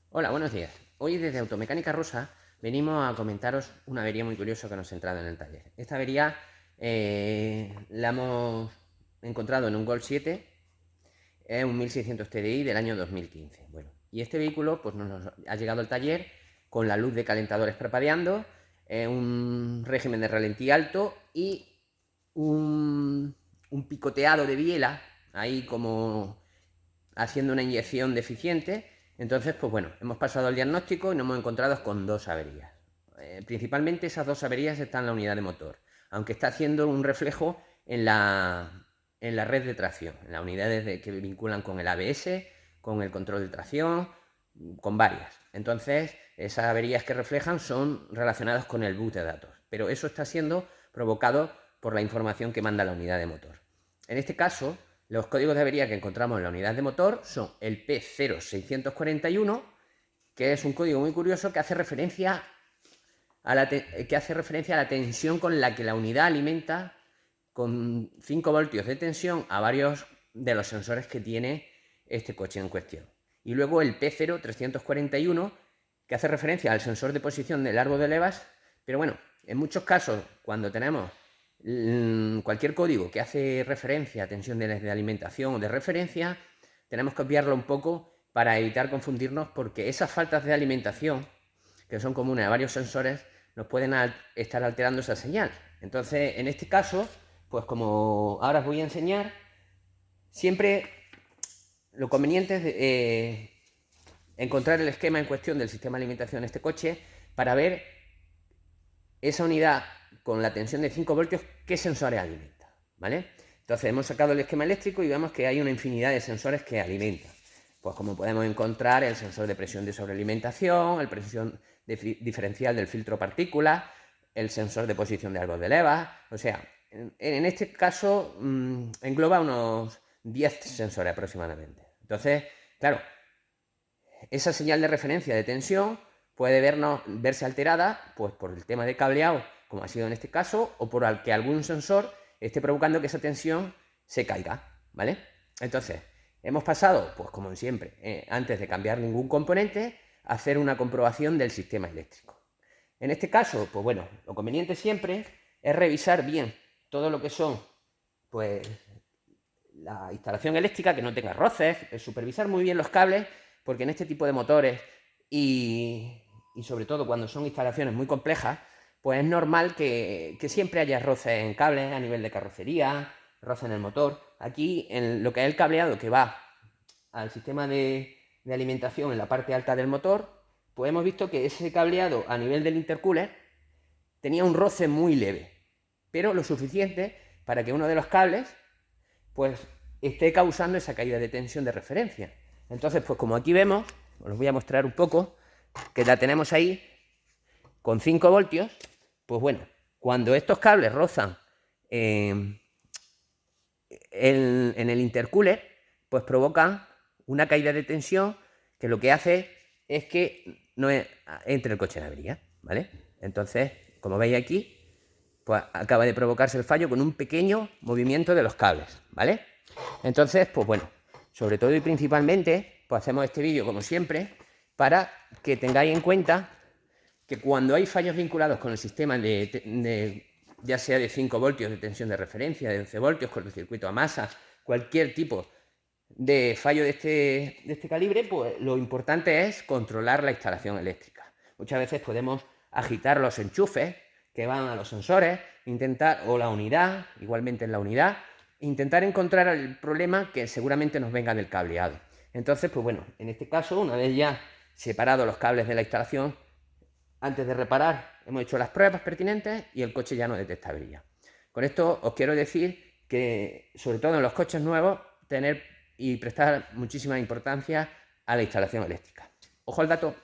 Hola, buenos días. Hoy desde Automecánica Rosa venimos a comentaros una avería muy curiosa que nos ha entrado en el taller. Esta avería la hemos encontrado en un Golf 7, es un 1600 TDI del año 2015. Bueno, y este vehículo pues, nos ha llegado al taller con la luz de calentadores parpadeando, un régimen de ralentí alto y un picoteado de biela, ahí como haciendo una inyección deficiente. Entonces, pues bueno, hemos pasado al diagnóstico y nos hemos encontrado con dos averías. Principalmente esas dos averías están en la unidad de motor, aunque está haciendo un reflejo en la red de tracción, en las unidades que vinculan con el ABS, con el control de tracción, con varias. Entonces, esas averías que reflejan son relacionadas con el bus de datos, pero eso está siendo provocado por la información que manda la unidad de motor. En este caso, los códigos de avería que encontramos en la unidad de motor son el P0641, que es un código muy curioso que hace referencia a la tensión con la que la unidad alimenta con 5 voltios de tensión a varios de los sensores que tiene este coche en cuestión. Y luego el P0341, que hace referencia al sensor de posición del árbol de levas, pero bueno, en muchos casos, cuando tenemos cualquier código que hace referencia a tensiones de alimentación o de referencia, tenemos que obviarlo un poco para evitar confundirnos, porque esas faltas de alimentación, que son comunes a varios sensores, nos pueden estar alterando esa señal. Entonces, en este caso, pues como ahora os voy a enseñar, siempre lo conveniente es encontrar el esquema en cuestión del sistema de alimentación de este coche para ver esa unidad con la tensión de 5 voltios, qué sensores alimenta, ¿vale? Entonces hemos sacado el esquema eléctrico y vemos que hay una infinidad de sensores que alimentan. Pues como podemos encontrar el sensor de presión de sobrealimentación, el presión diferencial del filtro partículas, el sensor de posición de árbol de levas, o sea, en este caso engloba unos 10 sensores aproximadamente. Entonces, claro, esa señal de referencia de tensión puede verse alterada pues, por el tema de cableado, como ha sido en este caso, o por que algún sensor esté provocando que esa tensión se caiga, ¿vale? Entonces, hemos pasado, pues como siempre, antes de cambiar ningún componente, a hacer una comprobación del sistema eléctrico. En este caso, pues bueno, lo conveniente siempre es revisar bien todo lo que son, pues, la instalación eléctrica, que no tenga roces, supervisar muy bien los cables, porque en este tipo de motores y sobre todo cuando son instalaciones muy complejas, pues es normal que siempre haya roces en cables a nivel de carrocería, roces en el motor. Aquí, en lo que es el cableado que va al sistema de alimentación en la parte alta del motor, pues hemos visto que ese cableado a nivel del intercooler tenía un roce muy leve, pero lo suficiente para que uno de los cables pues esté causando esa caída de tensión de referencia. Entonces, pues como aquí vemos, os voy a mostrar un poco, que la tenemos ahí con 5 voltios, pues bueno, cuando estos cables rozan en el intercooler, pues provocan una caída de tensión que lo que hace es que no entre el coche en avería, ¿vale? Entonces, como veis aquí, pues acaba de provocarse el fallo con un pequeño movimiento de los cables, ¿vale? Entonces, pues bueno, sobre todo y principalmente, pues hacemos este vídeo como siempre para que tengáis en cuenta que cuando hay fallos vinculados con el sistema ya sea de 5 voltios de tensión de referencia, de 11 voltios, cortocircuito a masa, cualquier tipo de fallo de este calibre, pues lo importante es controlar la instalación eléctrica. Muchas veces podemos agitar los enchufes que van a los sensores, o la unidad, igualmente en la unidad, intentar encontrar el problema que seguramente nos venga del cableado. Entonces, pues bueno, en este caso, una vez ya separados los cables de la instalación, antes de reparar, hemos hecho las pruebas pertinentes y el coche ya no detecta avería. Con esto os quiero decir que, sobre todo en los coches nuevos, tener y prestar muchísima importancia a la instalación eléctrica. Ojo al dato.